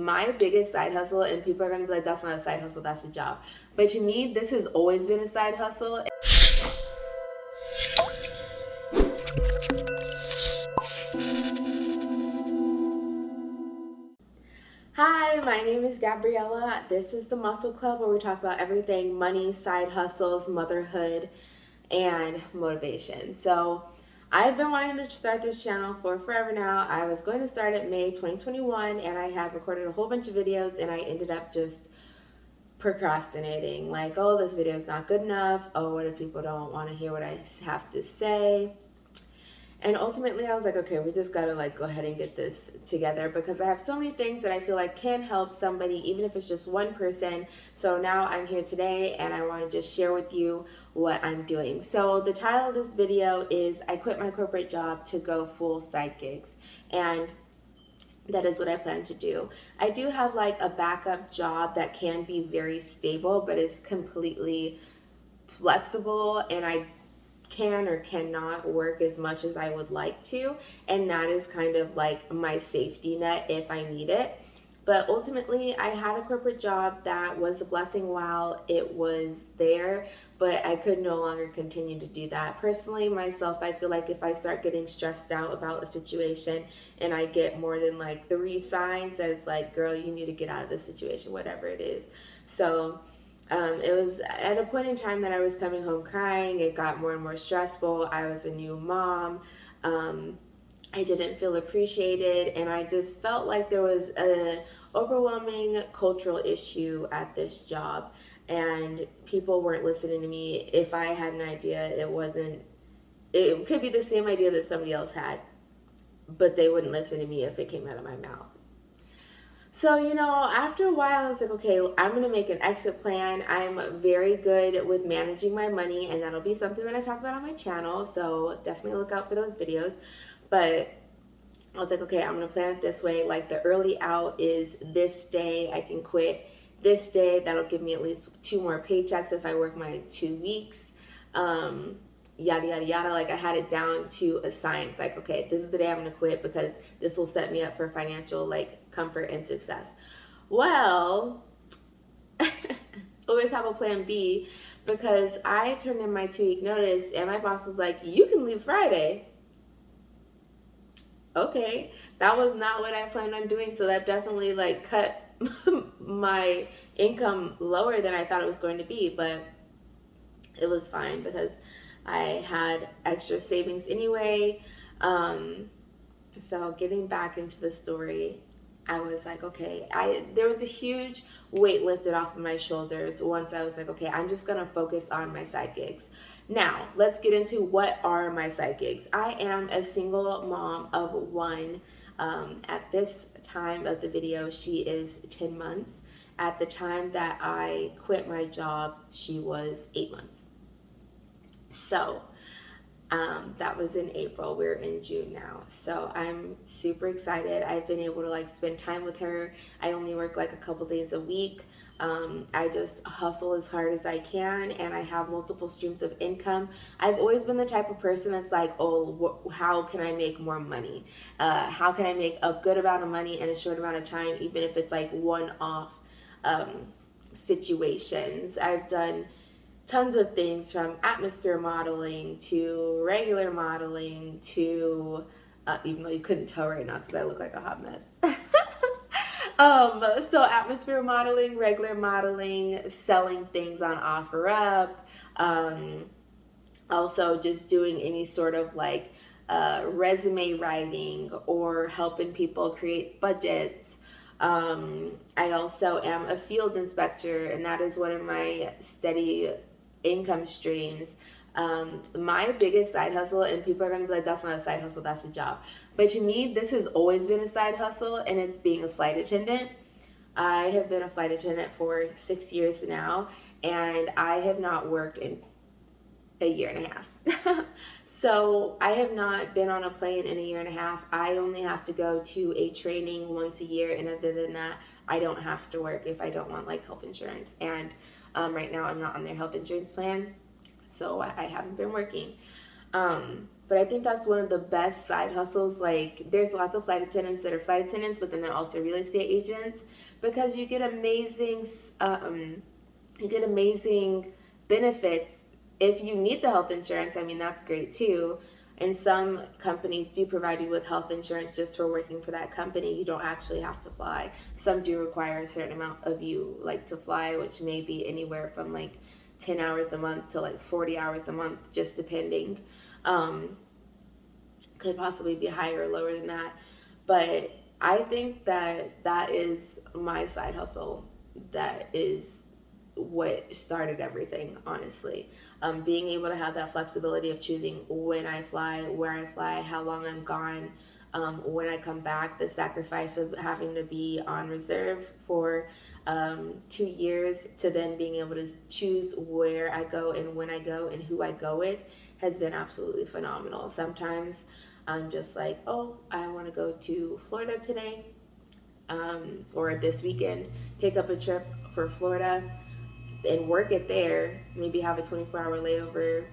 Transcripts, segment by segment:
my biggest side hustle, and people are going to be like, that's not a side hustle, that's a job. But to me, this has always been a side hustle. Hi, my name is Gabriella. This is the Muscle Club, where we talk about everything money, side hustles, motherhood, and motivation. So I've been wanting to start this channel for forever now. I was going to start it May 2021, and I have recorded a whole bunch of videos, and I ended up just procrastinating. Like, oh, this video is not good enough. Oh, what if people don't want to hear what I have to say? And ultimately I was like, okay, we just gotta like go ahead and get this together, because I have so many things that I feel like can help somebody, even if it's just one person. So now I'm here today and I want to just share with you what I'm doing. So the title of this video is I quit my corporate job to go full side gigs, and that is what I plan to do. I do have like a backup job that can be very stable, but it's completely flexible, and I can or cannot work as much as I would like to, and that is kind of like my safety net if I need it. But ultimately, I had a corporate job that was a blessing while it was there, but I could no longer continue to do that. Personally, myself, I feel like if I start getting stressed out about a situation and I get more than like 3 signs that it's like, girl, you need to get out of this situation, whatever it is. So it was at a point in time that I was coming home crying. It got more and more stressful. I was a new mom. I didn't feel appreciated, and I just felt like there was an overwhelming cultural issue at this job, and people weren't listening to me. If I had an idea, it could be the same idea that somebody else had, but they wouldn't listen to me if it came out of my mouth. So, after a while, I was like, okay, I'm going to make an exit plan. I'm very good with managing my money, and that'll be something that I talk about on my channel. So definitely look out for those videos. But I was like, okay, I'm going to plan it this way. Like, the early out is this day. I can quit this day. That'll give me at least 2 more paychecks if I work my 2 weeks. Yada, yada, yada. Like, I had it down to a science. Like, okay, this is the day I'm going to quit, because this will set me up for financial, like, comfort and success. Well, always have a plan B, because I turned in my 2-week notice and my boss was like, you can leave Friday. Okay, that was not what I planned on doing. So that definitely like cut my income lower than I thought it was going to be, but it was fine because I had extra savings anyway. So getting back into the story, I was like, okay, there was a huge weight lifted off of my shoulders once I was like, okay, I'm just gonna focus on my side gigs. Now, let's get into what are my side gigs. I am a single mom of 1. At this time of the video, she is 10 months. At the time that I quit my job, she was 8 months. So that was in April. We're in June now. So I'm super excited. I've been able to like spend time with her. I only work like a couple days a week. I just hustle as hard as I can, and I have multiple streams of income. I've always been the type of person that's like, oh, how can I make more money? How can I make a good amount of money in a short amount of time, even if it's like one-off situations. I've done tons of things, from atmosphere modeling to regular modeling to, even though you couldn't tell right now because I look like a hot mess. So atmosphere modeling, regular modeling, selling things on OfferUp, also just doing any sort of like resume writing or helping people create budgets. I also am a field inspector, and that is one of my steady income streams. My biggest side hustle, and people are going to be like, that's not a side hustle, that's a job. But to me, this has always been a side hustle, and it's being a flight attendant. I have been a flight attendant for 6 years now, and I have not worked in a year and a half. So I have not been on a plane in a year and a half. I only have to go to a training once a year, and other than that, I don't have to work if I don't want like health insurance. And right now I'm not on their health insurance plan, so I haven't been working. But I think that's one of the best side hustles. Like, there's lots of flight attendants that are flight attendants, but then they're also real estate agents, because you get amazing benefits. If you need the health insurance, I mean, that's great too. And some companies do provide you with health insurance just for working for that company. You don't actually have to fly. Some do require a certain amount of you like to fly, which may be anywhere from like 10 hours a month to like 40 hours a month, just depending. Could possibly be higher or lower than that. But I think that that is my side hustle. That is what started everything, honestly. Being able to have that flexibility of choosing when I fly, where I fly, how long I'm gone, when I come back, the sacrifice of having to be on reserve for 2 years to then being able to choose where I go and when I go and who I go with has been absolutely phenomenal. Sometimes I'm just like, oh, I want to go to Florida today, or this weekend, pick up a trip for Florida and work it there, maybe have a 24-hour layover,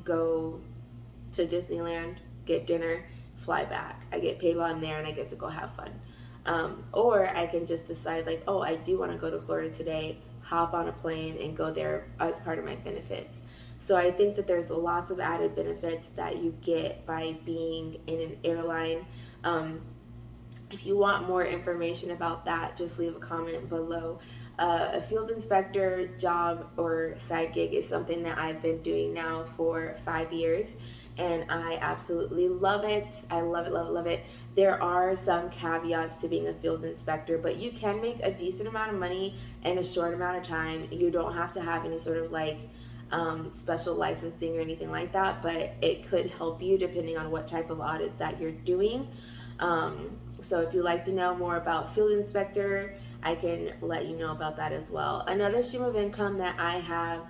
go to Disneyland, get dinner, fly back. I get paid while I'm there and I get to go have fun. Or I can just decide, like, oh, I do want to go to Florida today, hop on a plane and go there as part of my benefits. So I think that there's lots of added benefits that you get by being in an airline. If you want more information about that, just leave a comment below. A field inspector job or side gig is something that I've been doing now for 5 years, and I absolutely love it. I love it, love it, love it. There are some caveats to being a field inspector, but you can make a decent amount of money in a short amount of time. You don't have to have any sort of like special licensing or anything like that, but it could help you depending on what type of audits that you're doing. So if you'd like to know more about field inspector, I can let you know about that as well. Another stream of income that I have,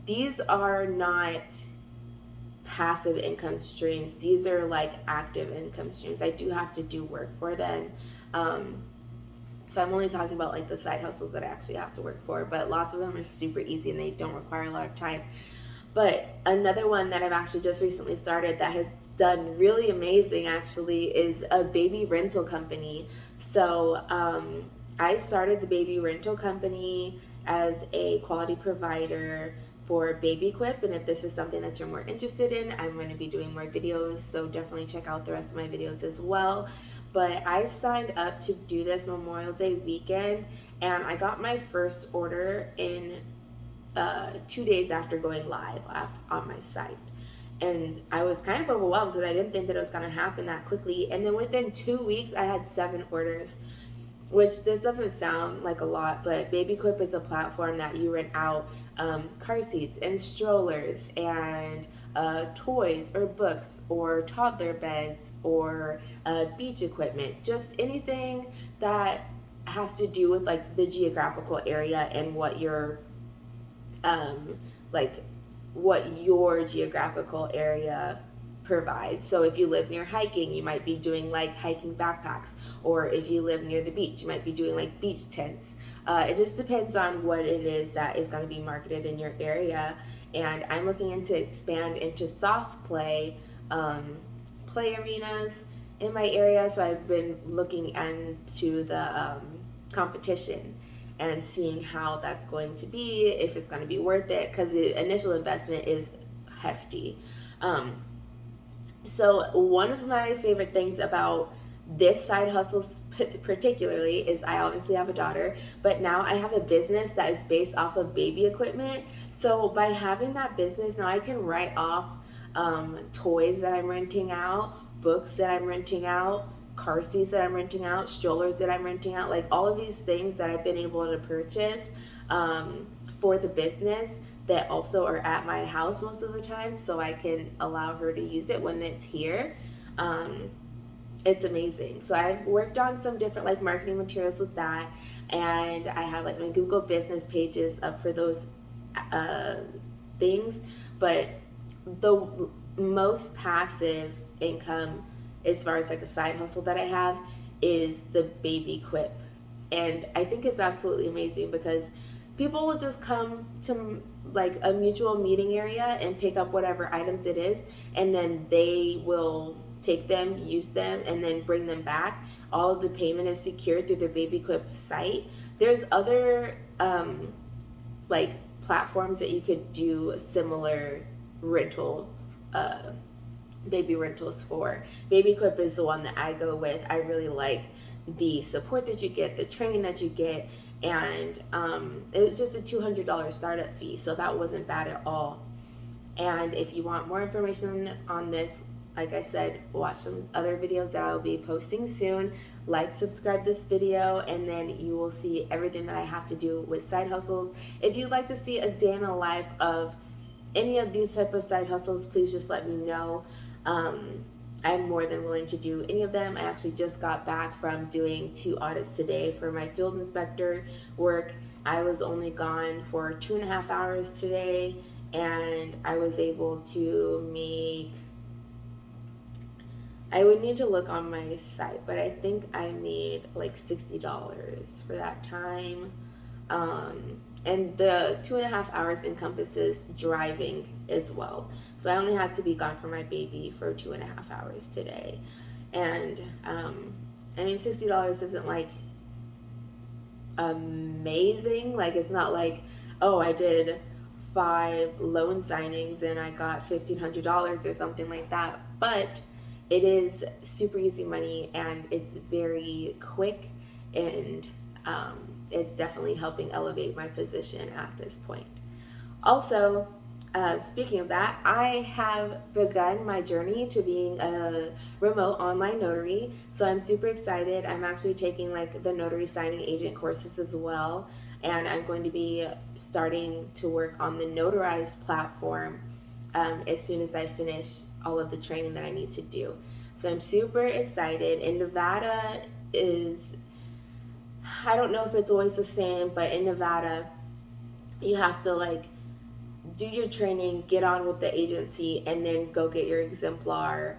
these are not passive income streams. These are like active income streams. I do have to do work for them. So I'm only talking about like the side hustles that I actually have to work for, but lots of them are super easy and they don't require a lot of time. But another one that I've actually just recently started that has done really amazing actually is a baby rental company. So I started the baby rental company as a quality provider for Baby Equip, and if this is something that you're more interested in, I'm going to be doing more videos, so definitely check out the rest of my videos as well. But I signed up to do this Memorial Day weekend, and I got my first order in 2 days after going live on my site. And I was kind of overwhelmed because I didn't think that it was going to happen that quickly. And then within 2 weeks, I had 7 orders, which this doesn't sound like a lot, but Baby Equip is a platform that you rent out car seats and strollers and toys or books or toddler beds or beach equipment, just anything that has to do with like the geographical area and what your what your geographical area provides. So if you live near hiking, you might be doing like hiking backpacks, or if you live near the beach, you might be doing like beach tents. It just depends on what it is that is going to be marketed in your area. And I'm looking into expand into soft play play arenas in my area. So I've been looking into the competition and seeing how that's going to be, if it's going to be worth it, because the initial investment is hefty. So one of my favorite things about this side hustle particularly is I obviously have a daughter, but now I have a business that is based off of baby equipment. So by having that business, now I can write off toys that I'm renting out, books that I'm renting out, car seats that I'm renting out, strollers that I'm renting out, like all of these things that I've been able to purchase for the business that also are at my house most of the time, so I can allow her to use it when it's here. It's amazing. So I've worked on some different like marketing materials with that, and I have like my Google business pages up for those things. But the most passive income as far as like a side hustle that I have is the baby quip. And I think it's absolutely amazing because people will just come to like a mutual meeting area and pick up whatever items it is, and then they will take them, use them, and then bring them back. All of the payment is secured through the BabyQuip site. There's other like platforms that you could do similar rental baby rentals for. BabyQuip is the one that I go with. I really like the support that you get, the training that you get, and it was just a $200 startup fee, so that wasn't bad at all. And if you want more information on this, like I said, watch some other videos that I will be posting soon. Like, subscribe this video, and then you will see everything that I have to do with side hustles. If you'd like to see a day in the life of any of these type of side hustles, please just let me know. I'm more than willing to do any of them. I actually just got back from doing 2 audits today for my field inspector work. I was only gone for 2.5 hours today, and I was able to make, I would need to look on my site, but I think I made like $60 for that time. And the 2.5 hours encompasses driving as well. So I only had to be gone for my baby for 2.5 hours today. And I mean, $60 isn't like amazing. Like, it's not like, oh, I did 5 loan signings and I got $1,500 or something like that. But it is super easy money, and it's very quick, and it's definitely helping elevate my position at this point. Also, speaking of that, I have begun my journey to being a remote online notary, so I'm super excited. I'm actually taking like the notary signing agent courses as well, and I'm going to be starting to work on the notarized platform as soon as I finish all of the training that I need to do. So I'm super excited. And Nevada is, I don't know if it's always the same, but in Nevada, you have to like do your training, get on with the agency, and then go get your exemplar.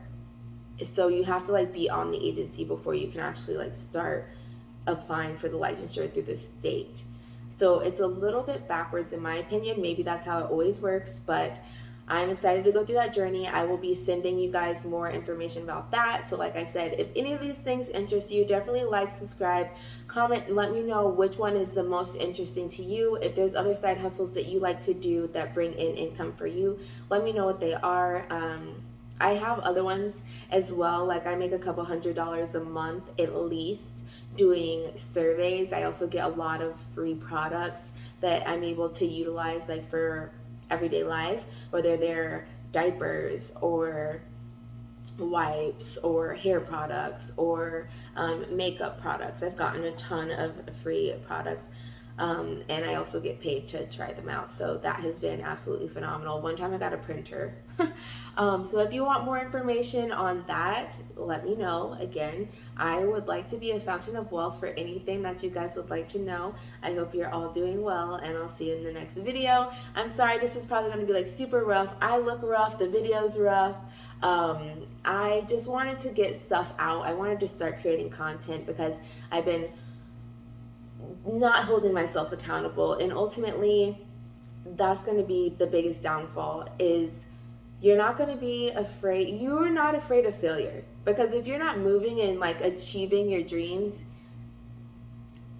So you have to like be on the agency before you can actually like start applying for the licensure through the state. So it's a little bit backwards in my opinion. Maybe that's how it always works, but I'm excited to go through that journey. I will be sending you guys more information about that. So like I said, if any of these things interest you, definitely like, subscribe, comment, and let me know which one is the most interesting to you. If there's other side hustles that you like to do that bring in income for you, let me know what they are. I have other ones as well. Like, I make a couple $100s a month at least doing surveys. I also get a lot of free products that I'm able to utilize like for everyday life, whether they're diapers or wipes or hair products or makeup products. I've gotten a ton of free products, and I also get paid to try them out, so that has been absolutely phenomenal. One time I got a printer. So if you want more information on that, let me know. Again, I would like to be a fountain of wealth for anything that you guys would like to know. I hope you're all doing well, and I'll see you in the next video. I'm sorry, this is probably going to be like super rough. I look rough, the video's rough. I just wanted to get stuff out. I wanted to start creating content because I've been not holding myself accountable, and ultimately that's going to be the biggest downfall. Is you're not going to be afraid. You're not afraid of failure, because if you're not moving and like achieving your dreams,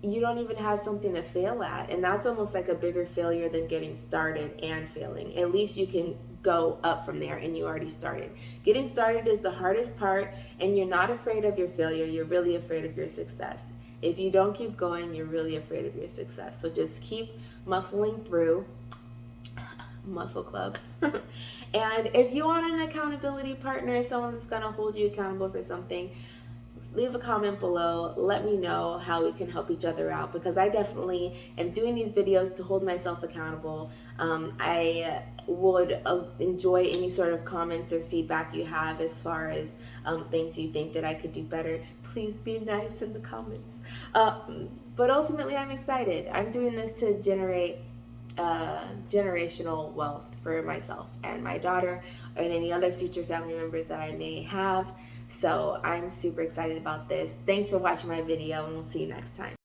you don't even have something to fail at, and that's almost like a bigger failure than getting started and failing. At least you can go up from there, and you already started. Getting started is the hardest part, and you're not afraid of your failure. You're really afraid of your success. If you don't keep going, you're really afraid of your success. So just keep muscling through. Mustleclub. And if you want an accountability partner, someone that's going to hold you accountable for something, leave a comment below. Let me know how we can help each other out, because I definitely am doing these videos to hold myself accountable. I would enjoy any sort of comments or feedback you have as far as things you think that I could do better. Please be nice in the comments. But ultimately, I'm excited. I'm doing this to generate generational wealth for myself and my daughter and any other future family members that I may have. So I'm super excited about this. Thanks for watching my video, and we'll see you next time.